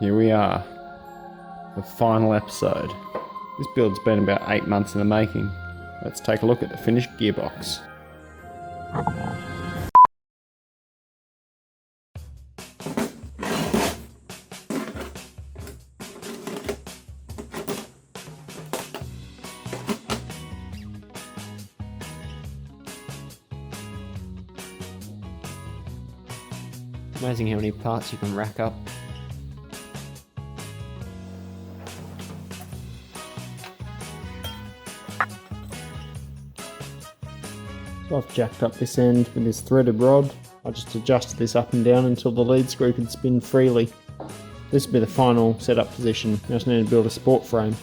Here we are, the final episode. This build's been about 8 months in the making. Let's take a look at the finished gearbox. Amazing how many parts you can rack up. So I've jacked up this end with this threaded rod. I just adjusted this up and down until the lead screw can spin freely. This will be the final setup position. I just need to build a support frame.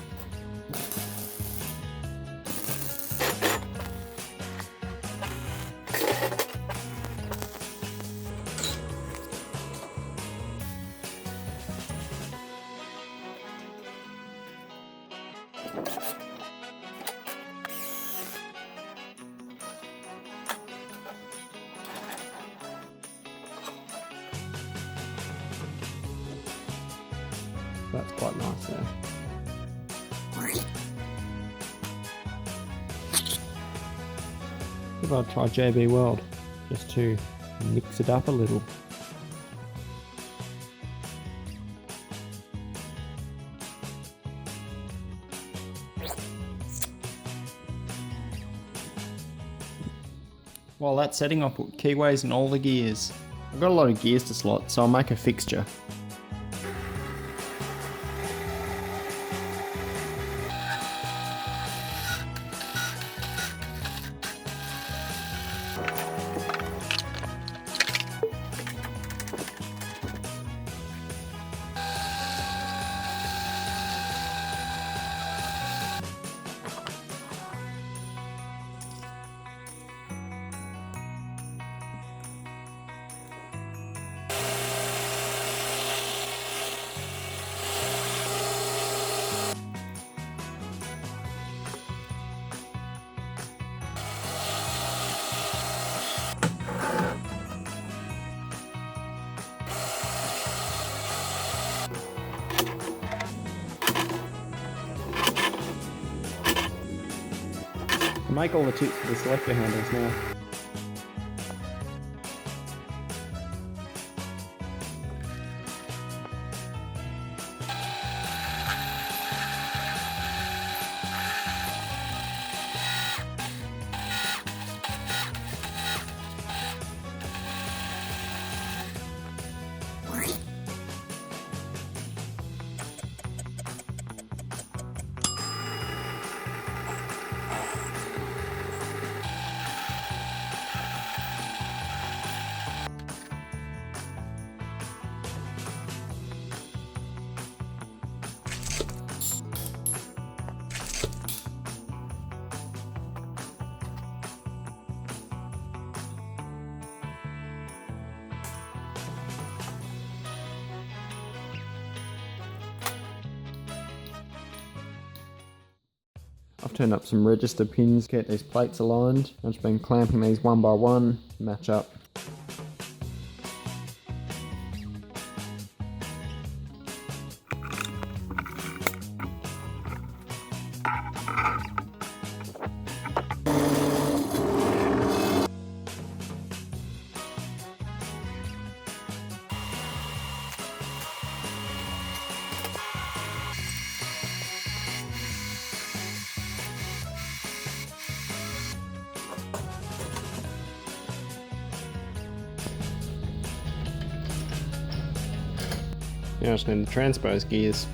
That's quite nice there. If I'll try JB Weld just to mix it up a little. While that's setting, I'll put keyways in all the gears. I've got a lot of gears to slot, so I'll make a fixture. I make all the tips for the selector handles now. I've turned up some register pins to get these plates aligned. I've just been clamping these one by one to match up. Now I just need to transpose gears.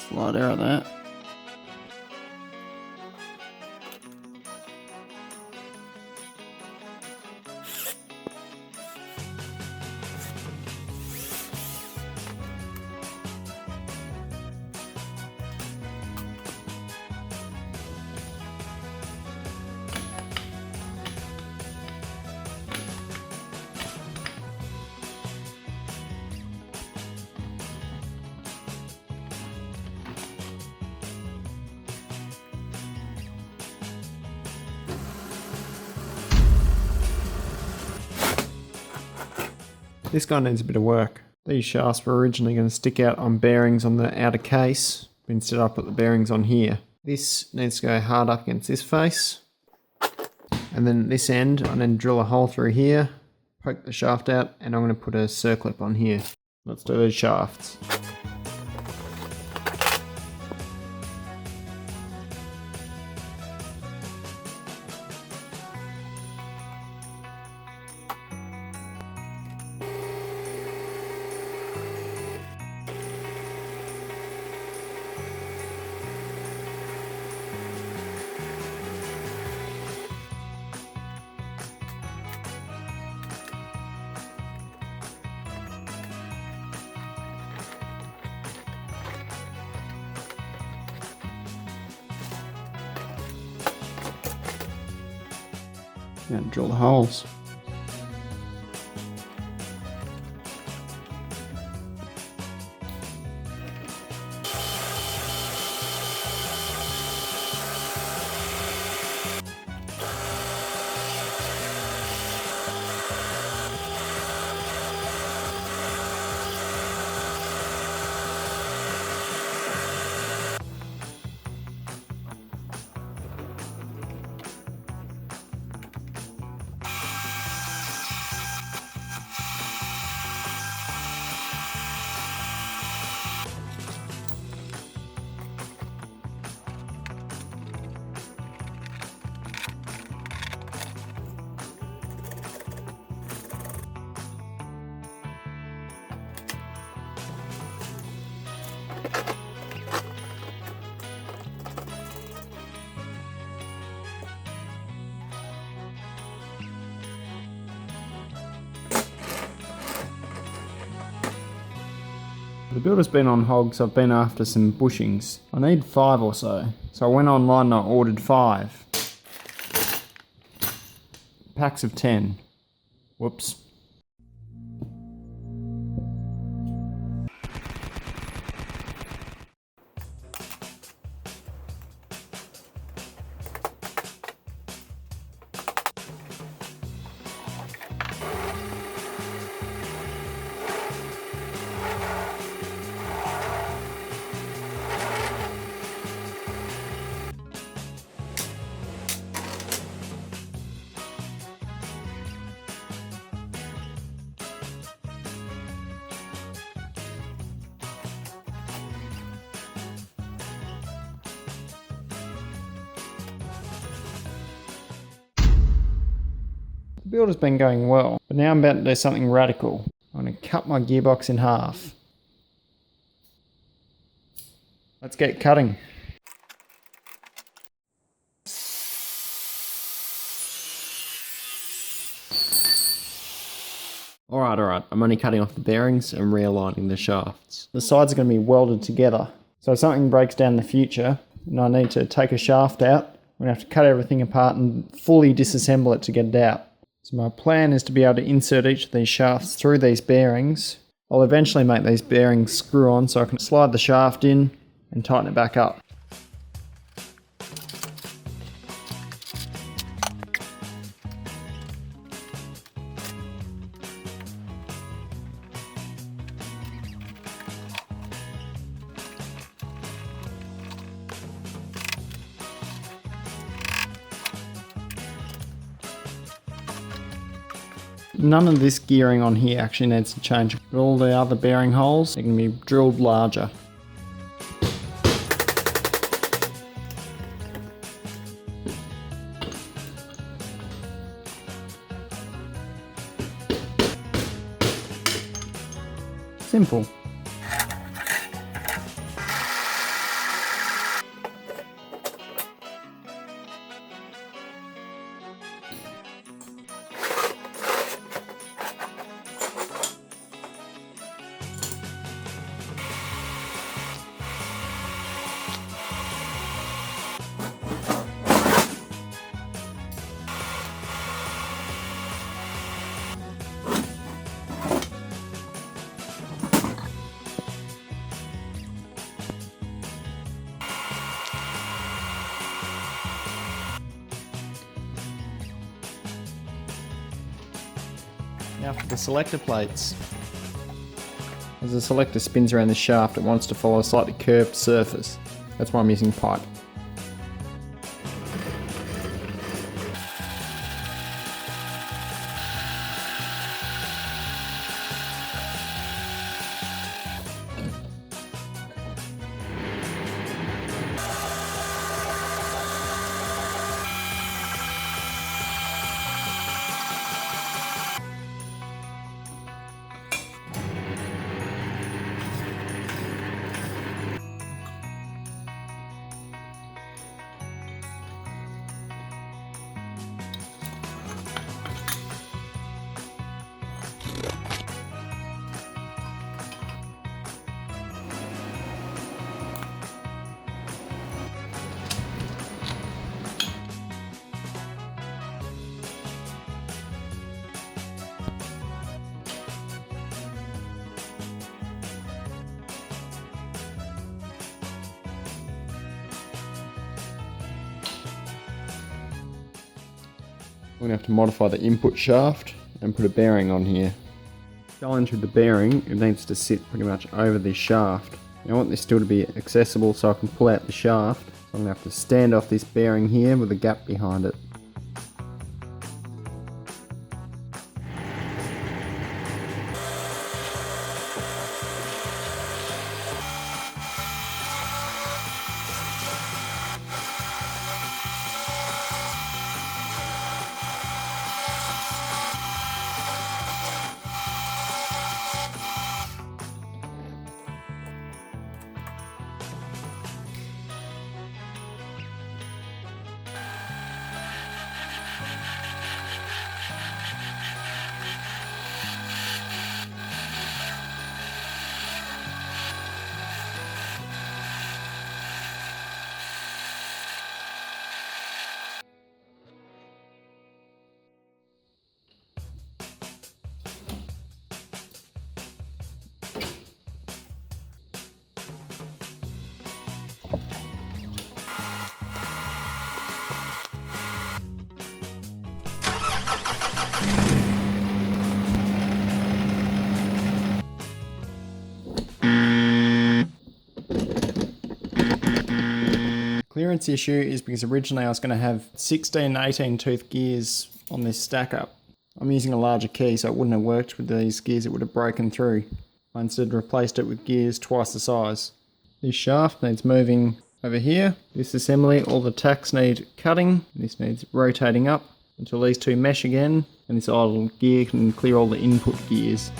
Slight error there. This guy needs a bit of work. These shafts were originally going to stick out on bearings on the outer case, but instead I put the bearings on here. This needs to go hard up against this face. And then at this end, I'm going to drill a hole through here, poke the shaft out, and I'm going to put a circlip on here. Let's do these shafts. And drill the holes. The builder's been on hogs, I've been after some bushings. I need 5 or so. So I went online and I ordered 5. Packs of 10. Whoops. The build has been going well, but now I'm about to do something radical. I'm going to cut my gearbox in half. Let's get cutting. Alright, I'm only cutting off the bearings and realigning the shafts. The sides are going to be welded together, so if something breaks down in the future and I need to take a shaft out, I'm going to have to cut everything apart and fully disassemble it to get it out. So my plan is to be able to insert each of these shafts through these bearings. I'll eventually make these bearings screw on so I can slide the shaft in and tighten it back up. None of this gearing on here actually needs to change. All the other bearing holes, they can be drilled larger. Simple. Now for the selector plates. As the selector spins around the shaft, it wants to follow a slightly curved surface. That's why I'm using pipe. We're going to have to modify the input shaft and put a bearing on here. Going through the bearing, it needs to sit pretty much over this shaft. I want this still to be accessible so I can pull out the shaft. So I'm going to have to stand off this bearing here with a gap behind it. Clearance issue is because originally I was going to have 16 and 18 tooth gears on this stack up. I'm using a larger key so it wouldn't have worked with these gears, it would have broken through. I instead replaced it with gears twice the size. This shaft needs moving over here. This assembly, all the tacks need cutting. This needs rotating up until these two mesh again, and this idle gear can clear all the input gears.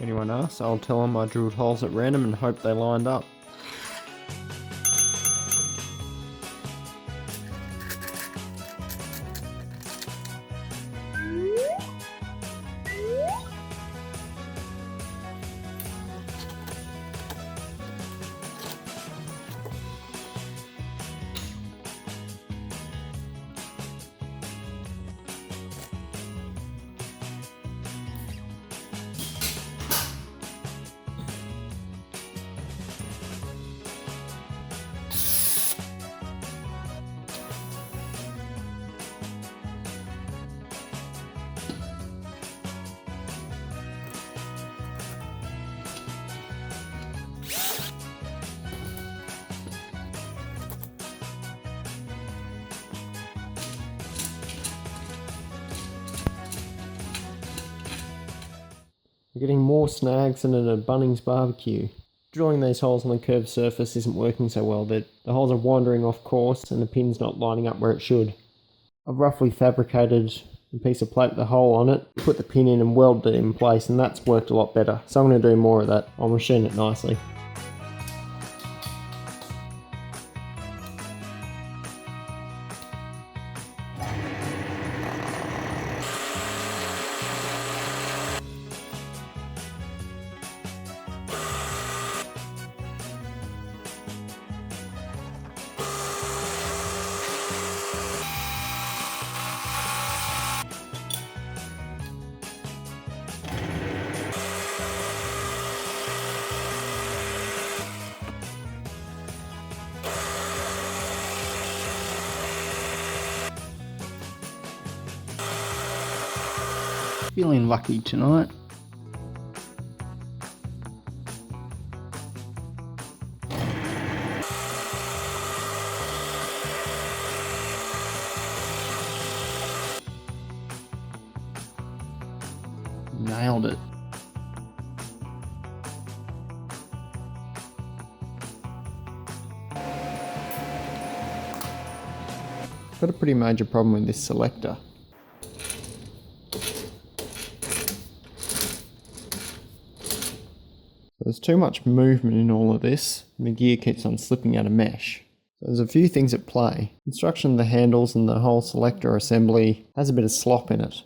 Anyone asks, I'll tell them I drilled holes at random and hope they lined up. I'm getting more snags than at a Bunnings barbecue. Drilling these holes on the curved surface isn't working so well. The holes are wandering off course and the pin's not lining up where it should. I've roughly fabricated a piece of plate with a hole on it, put the pin in and welded it in place, and that's worked a lot better. So I'm going to do more of that. I'll machine it nicely. Feeling lucky tonight. Nailed it. Got a pretty major problem with this selector. There's too much movement in all of this, and the gear keeps on slipping out of mesh. So there's a few things at play. Construction of the handles and the whole selector assembly has a bit of slop in it.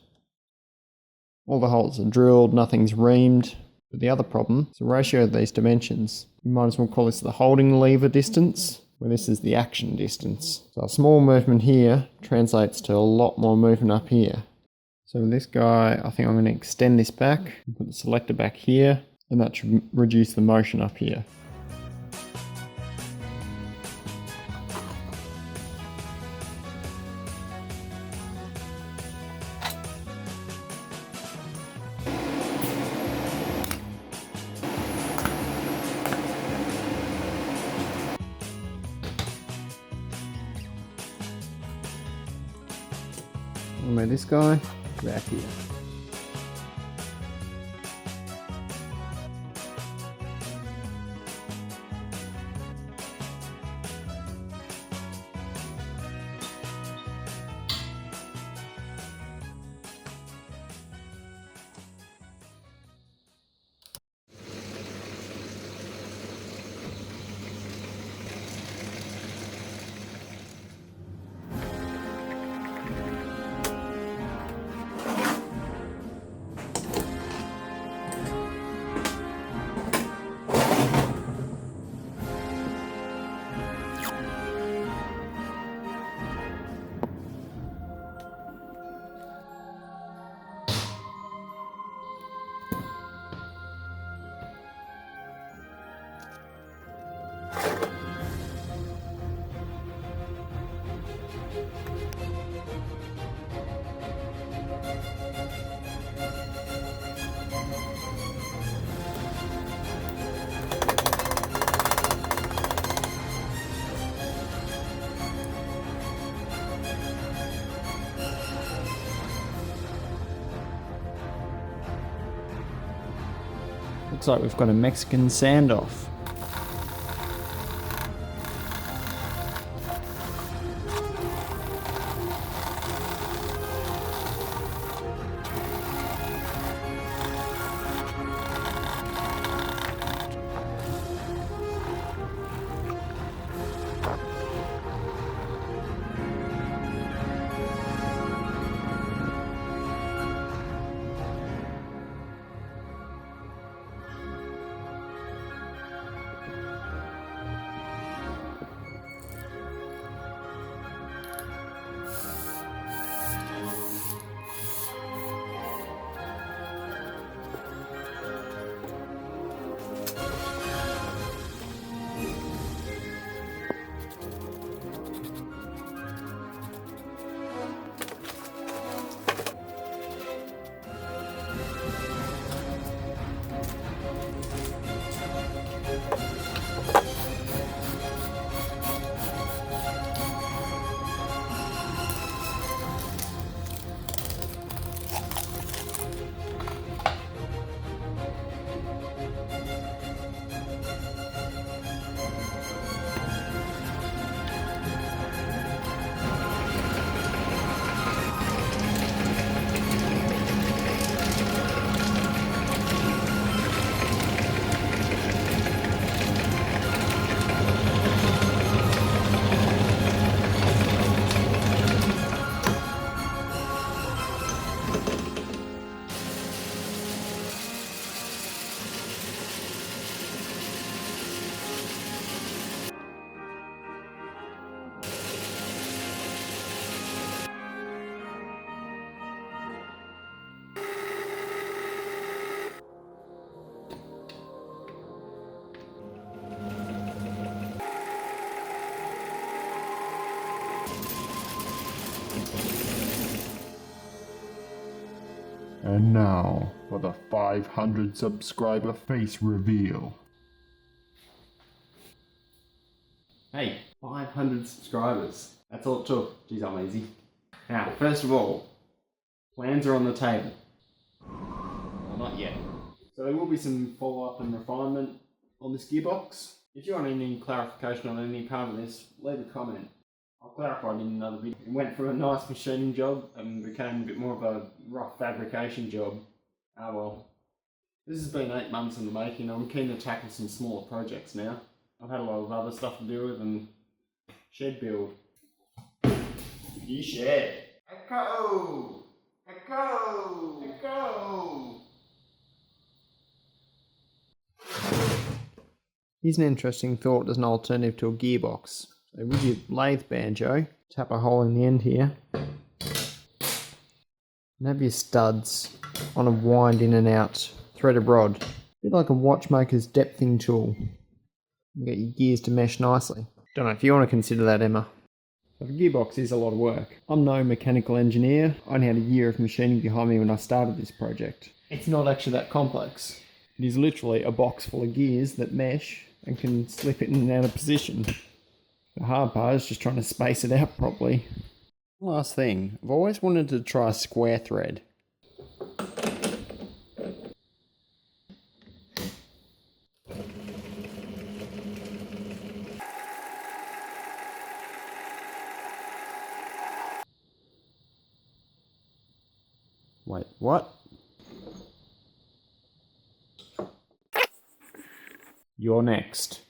All the holes are drilled, nothing's reamed. But the other problem is the ratio of these dimensions. You might as well call this the holding lever distance, where this is the action distance. So a small movement here translates to a lot more movement up here. So with this guy, I think I'm going to extend this back, and put the selector back here, and that should reduce the motion up here. I'll move this guy back here. Looks like we've got a Mexican standoff. And now for the 500 subscriber face reveal. Hey, 500 subscribers. That's all it took. Geez, I'm easy. Now, first of all, plans are on the table. Well, not yet. So there will be some follow-up and refinement on this gearbox. If you want any clarification on any part of this, leave a comment. I'll clarify it in another video. It went from a nice machining job and became a bit more of a rough fabrication job. Ah well. This has been 8 months in the making. I'm keen to tackle some smaller projects now. I've had a lot of other stuff to do with and shed build. You shed. Echo! Echo! Echo! Here's an interesting thought as an alternative to a gearbox. So with your lathe banjo, tap a hole in the end here, and have your studs on a wind in and out threaded rod. A bit like a watchmaker's depthing tool. You get your gears to mesh nicely. Don't know if you want to consider that, Emma. But a gearbox is a lot of work. I'm no mechanical engineer. I only had a year of machining behind me when I started this project. It's not actually that complex. It is literally a box full of gears that mesh and can slip in and out of position. The hard part is just trying to space it out properly. Last thing, I've always wanted to try a square thread. Wait, what? You're next.